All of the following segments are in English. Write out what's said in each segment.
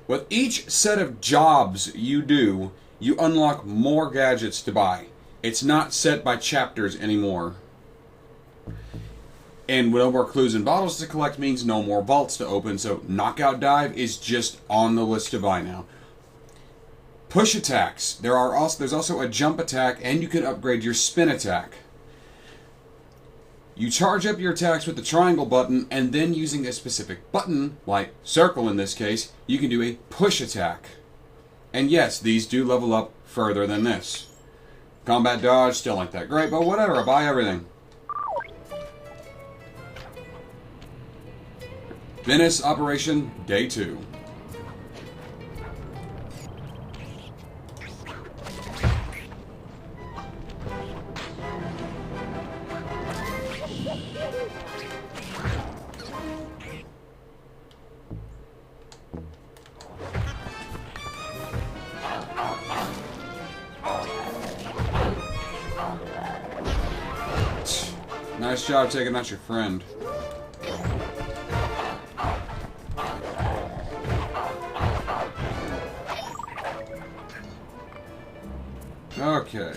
With each set of jobs you do, you unlock more gadgets to buy. It's not set by chapters anymore. And no more clues and bottles to collect means no more vaults to open, so Knockout Dive is just on the list to buy now. Push attacks. There's also a jump attack, and you can upgrade your spin attack. You charge up your attacks with the triangle button, and then using a specific button, like circle in this case, you can do a push attack. And yes, these do level up further than this. Combat dodge, still ain't that great, but whatever, I buy everything. Venice Operation Day 2. Nice job taking out your friend. Okay.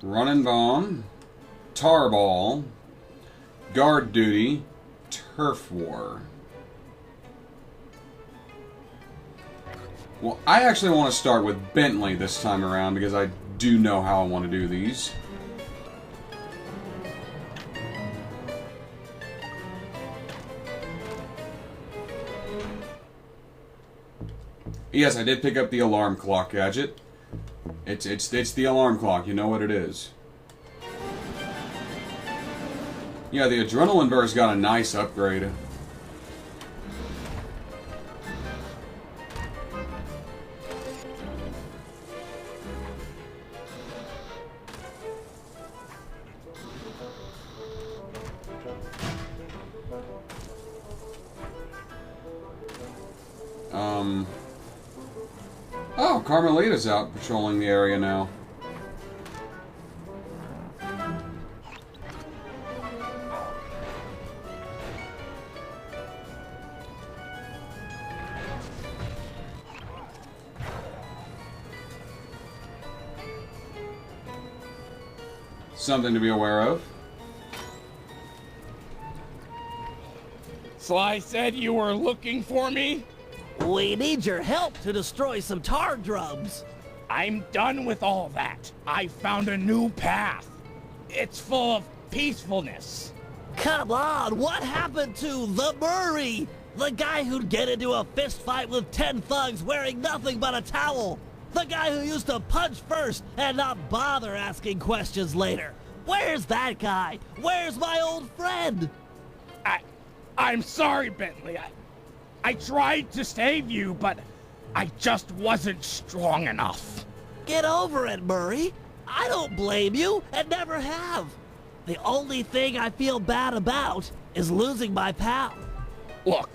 Running Bomb, Tarball, Guard Duty, Turf War. Well, I actually want to start with Bentley this time around because I do know how I want to do these. Yes, I did pick up the alarm clock gadget. It's the alarm clock. You know what it is. Yeah, the adrenaline burst got a nice upgrade. Oh, Carmelita's out patrolling the area now. Something to be aware of. Sly said you were looking for me? We need your help to destroy some tar drums. I'm done with all that. I found a new path. It's full of peacefulness. Come on, what happened to the Murray? The guy who'd get into a fist fight with 10 thugs wearing nothing but a towel. The guy who used to punch first and not bother asking questions later. Where's that guy? Where's my old friend? I'm sorry, Bentley. I tried to save you, but I just wasn't strong enough. Get over it, Murray. I don't blame you, and never have. The only thing I feel bad about is losing my pal. Look,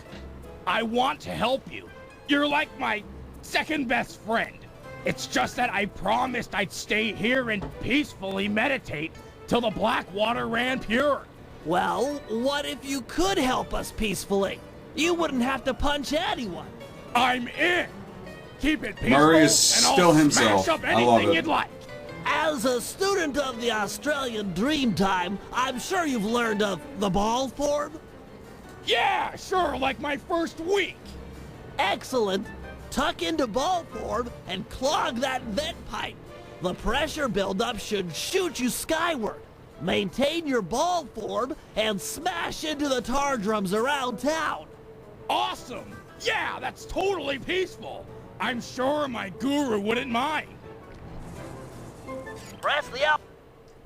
I want to help you. You're like my second best friend. It's just that I promised I'd stay here and peacefully meditate till the black water ran pure. Well, what if you could help us peacefully? You wouldn't have to punch anyone. I'm in. Keep it peaceful, Murray is and still I'll himself. smash up I love anything it. you'd like. As a student of the Australian Dreamtime, I'm sure you've learned of the ball form? Yeah, sure, like my first week. Excellent. Tuck into ball form and clog that vent pipe. The pressure buildup should shoot you skyward. Maintain your ball form and smash into the tar drums around town. Awesome. Yeah, that's totally peaceful. I'm sure my guru wouldn't mind. Press the up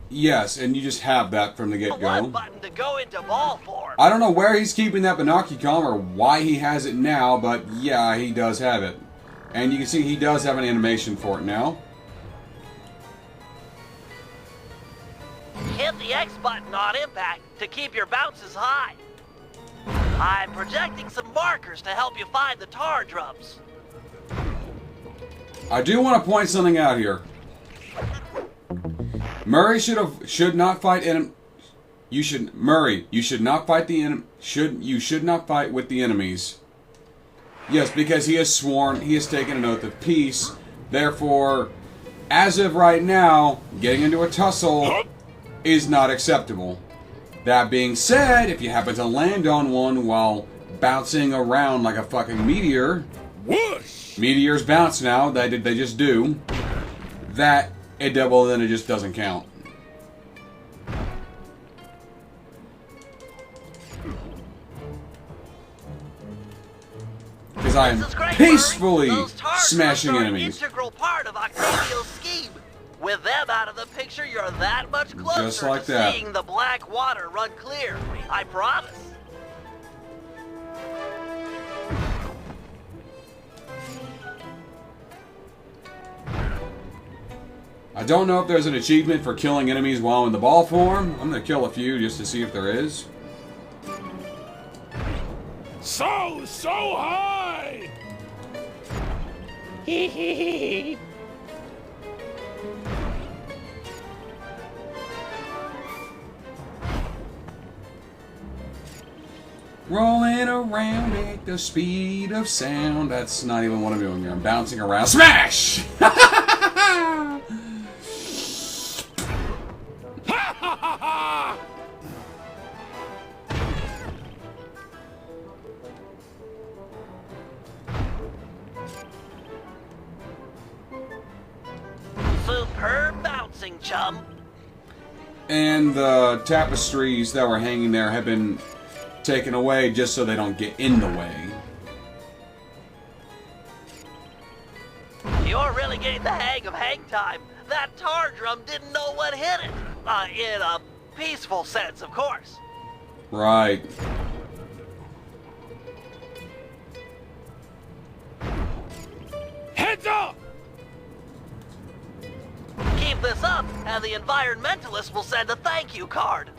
Yes, and you just have that from the one get-go. button to go into ball form. I don't know where he's keeping that Binocucom or why he has it now, but yeah, he does have it. And you can see he does have an animation for it now. Hit the X button on impact to keep your bounces high. I'm projecting some markers to help you find the tar drums. I do want to point something out here. Murray should not fight you should not fight with the enemies. Yes, because he has sworn, he has taken an oath of peace. Therefore, as of right now, getting into a tussle is not acceptable. That being said, if you happen to land on one while bouncing around like a fucking meteor, Whoosh! meteors bounce now, they just do, that, then it just doesn't count. Because I am peacefully smashing enemies. Integral part of Octavio's scheme. With them out of the picture, you're that much closer Just like to that. seeing the black water run clear. I promise. I don't know if there's an achievement for killing enemies while in the ball form. I'm gonna kill a few just to see if there is. So high! Hee hee hee. Rolling around at the speed of sound. That's not even what I'm doing here. I'm bouncing around. Smash! Superb bouncing, chum. And the tapestries that were hanging there have been taken away just so they don't get in the way. You're really getting the hang of hang time. That tar drum didn't know what hit it. In a peaceful sense, of course. Right. Heads up! Keep this up, and the environmentalists will send a thank you card.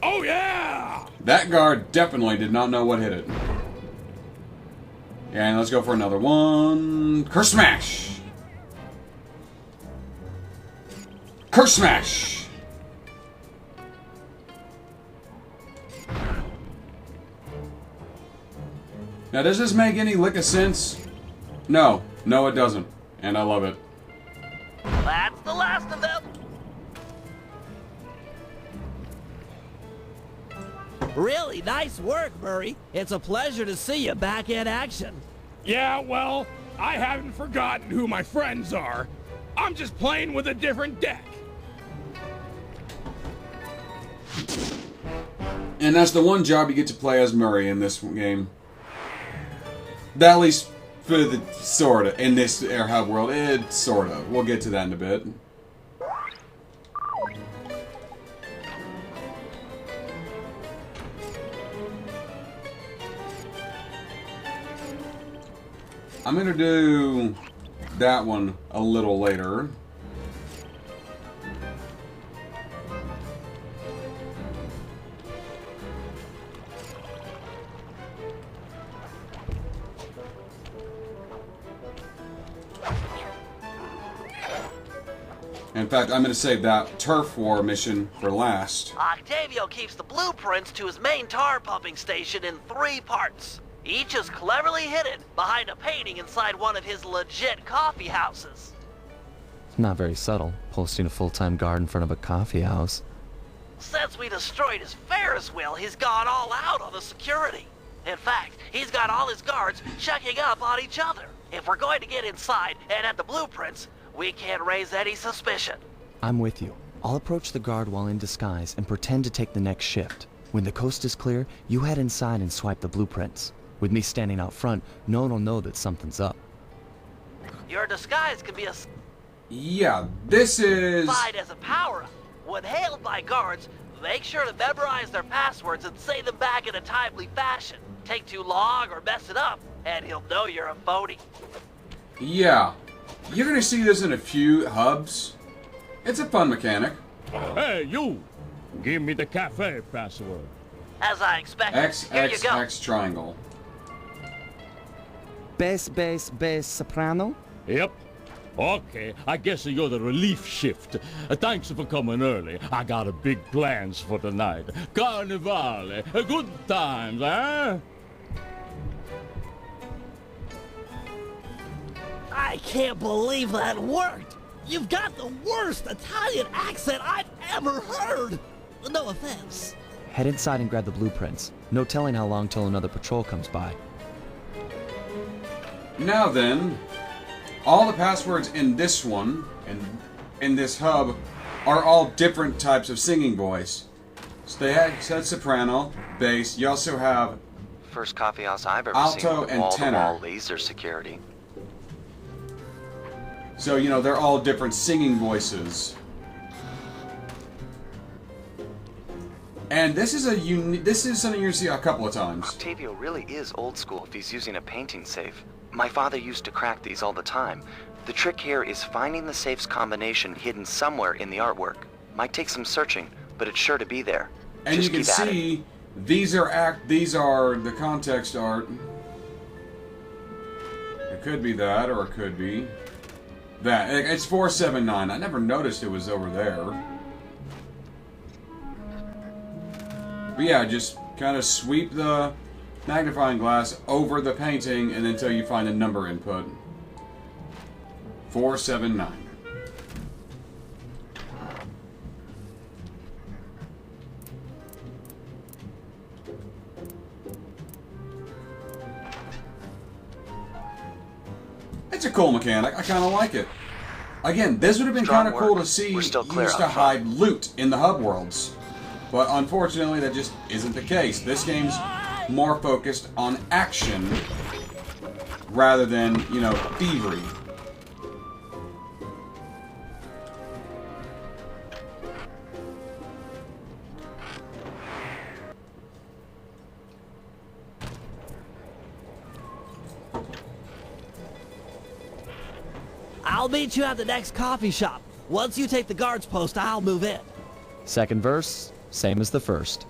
Oh yeah! That guard definitely did not know what hit it. And let's go for another one. Curse Smash! Curse Smash! Now, does this make any lick of sense? No. No, it doesn't. And I love it. That's the last of them. Really nice work, Murray. It's a pleasure to see you back in action. Yeah, well, I haven't forgotten who my friends are. I'm just playing with a different deck. And that's the one job you get to play as Murray in this game. That, at least for the sorta in this Air Hub world, sorta. We'll get to that in a bit. I'm gonna do that one a little later. In fact, I'm going to save that turf war mission for last. Octavio keeps the blueprints to his main tar pumping station in 3 parts. Each is cleverly hidden behind a painting inside one of his legit coffee houses. It's not very subtle, posting a full-time guard in front of a coffee house. Since we destroyed his Ferris wheel, he's gone all out on the security. In fact, he's got all his guards checking up on each other. If we're going to get inside and at the blueprints, we can't raise any suspicion. I'm with you. I'll approach the guard while in disguise and pretend to take the next shift. When the coast is clear, you head inside and swipe the blueprints. With me standing out front, no one will know that something's up. Your disguise can be a Yeah, this is... as a power-up. When hailed by guards, make sure to memorize their passwords and say them back in a timely fashion. Take too long or mess it up, and he'll know you're a phony. Yeah. You're going to see this in a few hubs. It's a fun mechanic. Hey, you! Give me the cafe password. As I expected. X, Here X, you go. X triangle. Bass, bass, bass, soprano? Yep. Okay, I guess you're the relief shift. Thanks for coming early. I got a big plans for tonight. Carnivale, good times, eh? I can't believe that worked! You've got the worst Italian accent I've ever heard! No offense. Head inside and grab the blueprints. No telling how long till another patrol comes by. Now then, all the passwords in this one, and in this hub, are all different types of singing voice. So they said soprano, bass, you also have First coffee house I've ever alto seen with and wall-to-wall tenor. laser security. So, you know, they're all different singing voices. And this is something you see a couple of times. Octavio really is old school if he's using a painting safe. My father used to crack these all the time. The trick here is finding the safe's combination hidden somewhere in the artwork. Might take some searching, but it's sure to be there. And Just you can keep at it. see these are the context art. It could be that, or it could be that. It's 479. I never noticed it was over there. But yeah, just kind of sweep the magnifying glass over the painting and until you find a number input. 479. It's a cool mechanic. I kind of like it. Again, this would have been Strong kind of cool work. to see We're still clear used to up front. hide loot in the hub worlds. But unfortunately, that just isn't the case. This game's more focused on action rather than, you know, thievery. I'll meet you at the next coffee shop. Once you take the guard's post, I'll move in. Second verse, same as the first.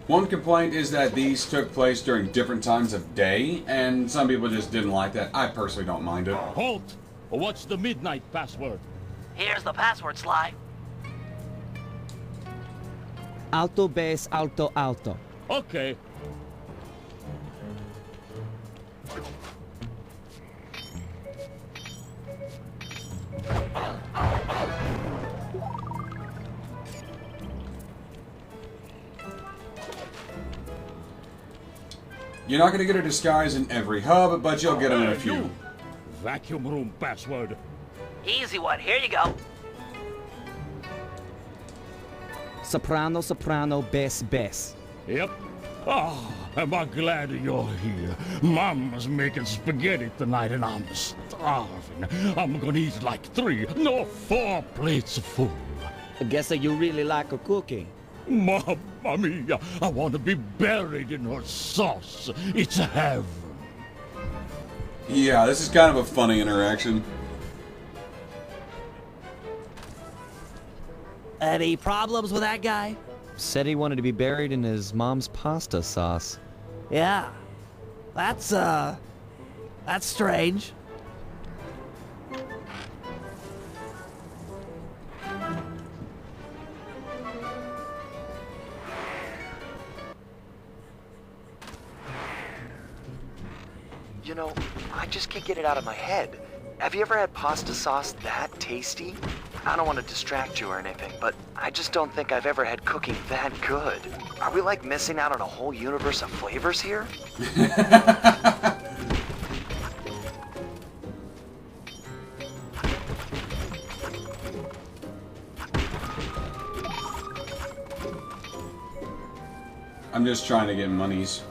One complaint is that these took place during different times of day, and some people just didn't like that. I personally don't mind it. Halt! What's the midnight password? Here's the password, Sly. Alto, bass, alto, alto. Okay. You're not going to get a disguise in every hub, but you'll get them in a few. You. Vacuum room password. Easy one. Here you go. Soprano, soprano, bass, bass. Yep. Oh, am I glad you're here. Mama's making spaghetti tonight and I'm starving. I'm gonna eat like 4 plates of food. I guess that you really like her cooking. Mamma mia, I want to be buried in her sauce. It's heaven. Yeah, this is kind of a funny interaction. Any problems with that guy? Said he wanted to be buried in his mom's pasta sauce. Yeah. That's strange. You know, I just can't get it out of my head. Have you ever had pasta sauce that tasty? I don't want to distract you or anything, but I just don't think I've ever had cooking that good. Are we like missing out on a whole universe of flavors here? I'm just trying to get monies.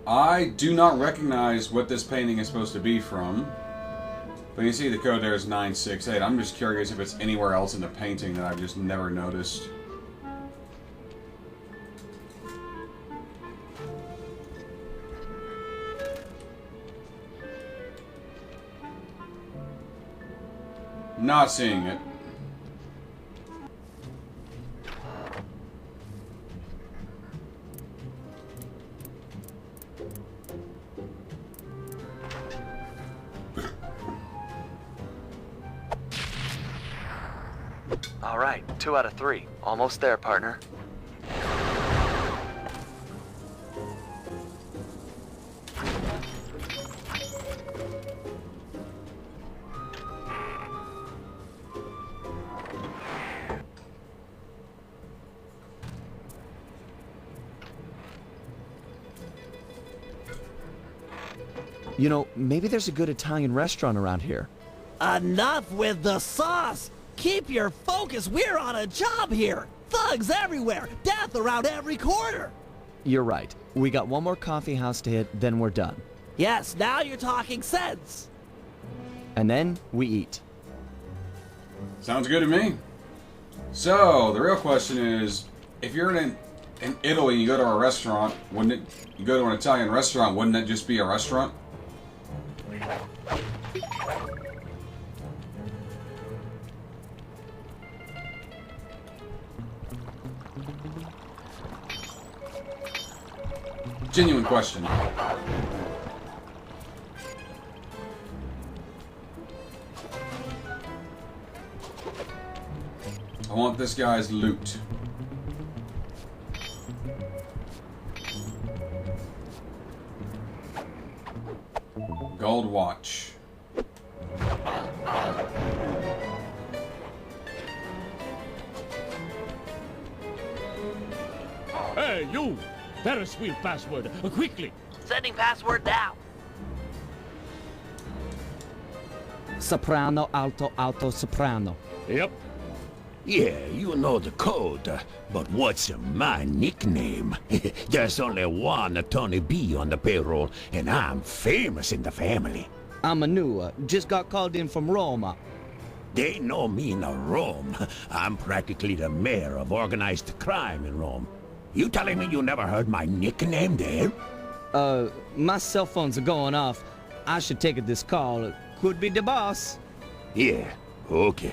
I do not recognize what this painting is supposed to be from. But you see the code there is 968. I'm just curious if it's anywhere else in the painting that I've just never noticed. Not seeing it. All right, 2 out of 3. Almost there, partner. You know, maybe there's a good Italian restaurant around here. Enough with the sauce! Keep your focus, we're on a job here! Thugs everywhere, death around every corner! You're right. We got one more coffee house to hit, then we're done. Yes, now you're talking sense! And then we eat. Sounds good to me. So, the real question is, if you're in Italy and you go to a restaurant, you go to an Italian restaurant, wouldn't it just be a restaurant? Genuine question. I want this guy's loot. Gold watch. Hey, you! Ferris wheel password, quickly! Sending password now. Soprano, alto, alto, soprano. Yep. Yeah, you know the code, but what's my nickname? There's only one Tony B on the payroll, and I'm famous in the family. I'm a new, just got called in from Roma. They know me in Rome. I'm practically the mayor of organized crime in Rome. You telling me you never heard my nickname there? My cell phones are going off. I should take this call. Could be the boss. Yeah, okay.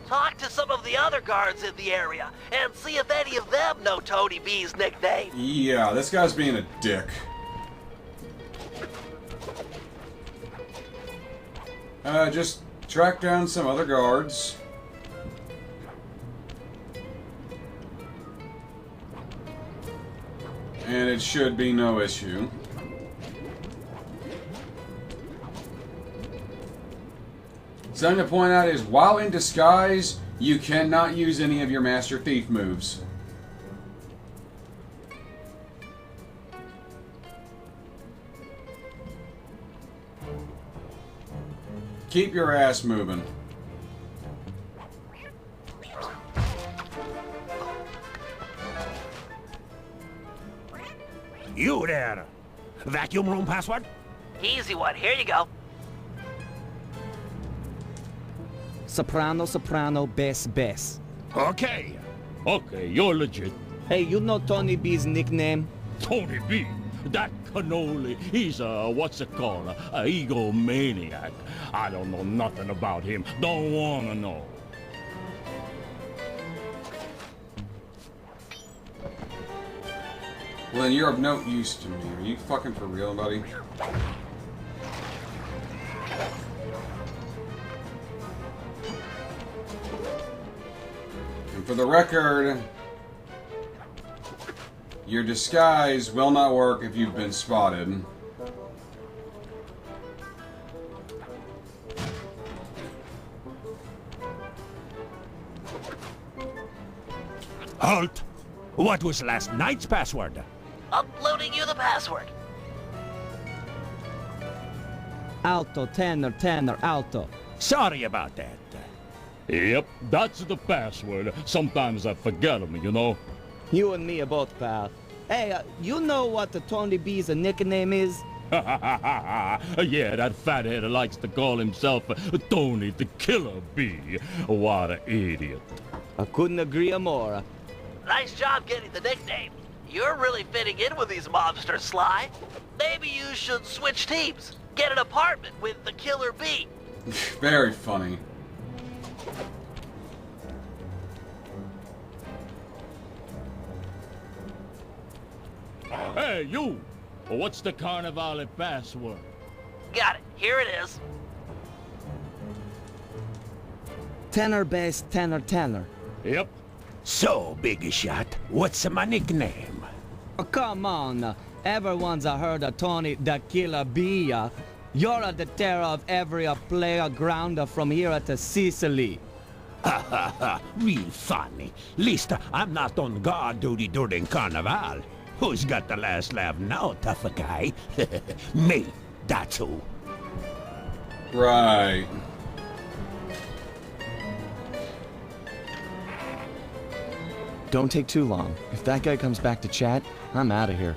Talk to some of the other guards in the area and see if any of them know Tony B's nickname. Yeah, this guy's being a dick. Just track down some other guards. And it should be no issue. Something to point out is, while in disguise, you cannot use any of your Master Thief moves. Keep your ass moving. You there! Vacuum room password? Easy one, here you go. Soprano, soprano, bass, bass. Okay. Okay, you're legit. Hey, you know Tony B's nickname? Tony B. That cannoli, he's a, what's it called, a egomaniac. I don't know nothing about him. Don't wanna know. Well, then you're of no use to me. Are you fucking for real, buddy? And for the record, your disguise will not work if you've been spotted. Halt! What was last night's password? Uploading you the password. Alto, tenor, tenor, alto. Sorry about that. Yep, that's the password. Sometimes I forget them, you know. You and me are both, pal. Hey, you know what the Tony B's nickname is? Yeah, that fathead likes to call himself Tony the Killer Bee. What an idiot. I couldn't agree more. Nice job getting the nickname. You're really fitting in with these mobsters, Sly. Maybe you should switch teams. Get an apartment with the Killer Bee. Very funny. Hey, you! What's the Carnivale password? Got it. Here it is. Tenor bass, tenor, tenor. Yep. So, Biggie Shot, what's my nickname? Oh, come on. Everyone's heard of Tony the Killer B. You're the terror of every player grounder from here to Sicily. Ha ha ha, real funny. Least I'm not on guard duty during Carnival. Who's got the last laugh now, tough guy? Me, that's who. Right. Don't take too long. If that guy comes back to chat, I'm out of here.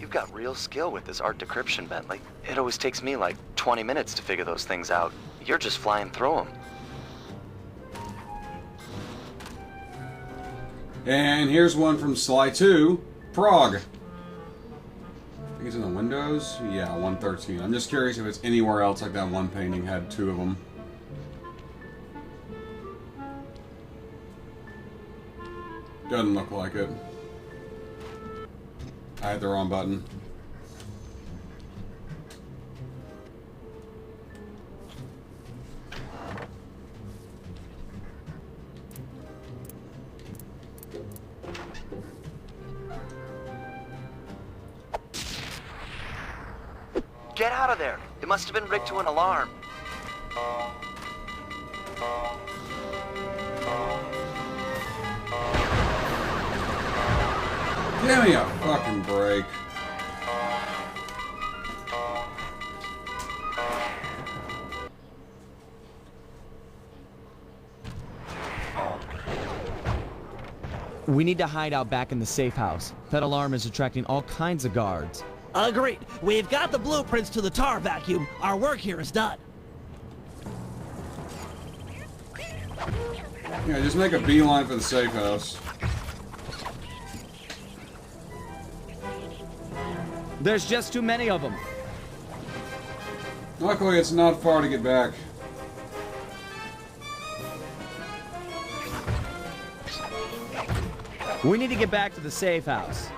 You've got real skill with this art decryption, Bentley. It always takes me like 20 minutes to figure those things out. You're just flying through them. And here's one from Sly 2, Prague. I think it's in the windows. Yeah, 113. I'm just curious if it's anywhere else like that one painting had two of them. Doesn't look like it. I hit the wrong button. Get out of there! It must have been rigged to an alarm. Give me a fucking break. We need to hide out back in the safe house. That alarm is attracting all kinds of guards. Agreed. We've got the blueprints to the tar vacuum. Our work here is done. Yeah, just make a beeline for the safe house. There's just too many of them. Luckily, it's not far to get back. We need to get back to the safe house.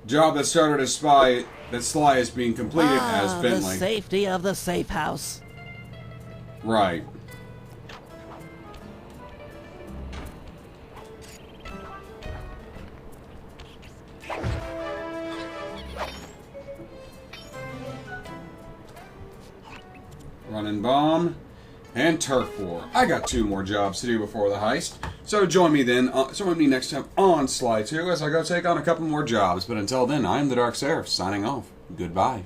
Job that started as Spy, that Sly is being completed as The Bentley. safety of the safe house. Right. Running bomb and turf war. I got 2 more jobs to do before the heist. So join me then. Join me next time on Sly 2 as I go take on a couple more jobs. But until then, I am the Dark Seraph signing off. Goodbye.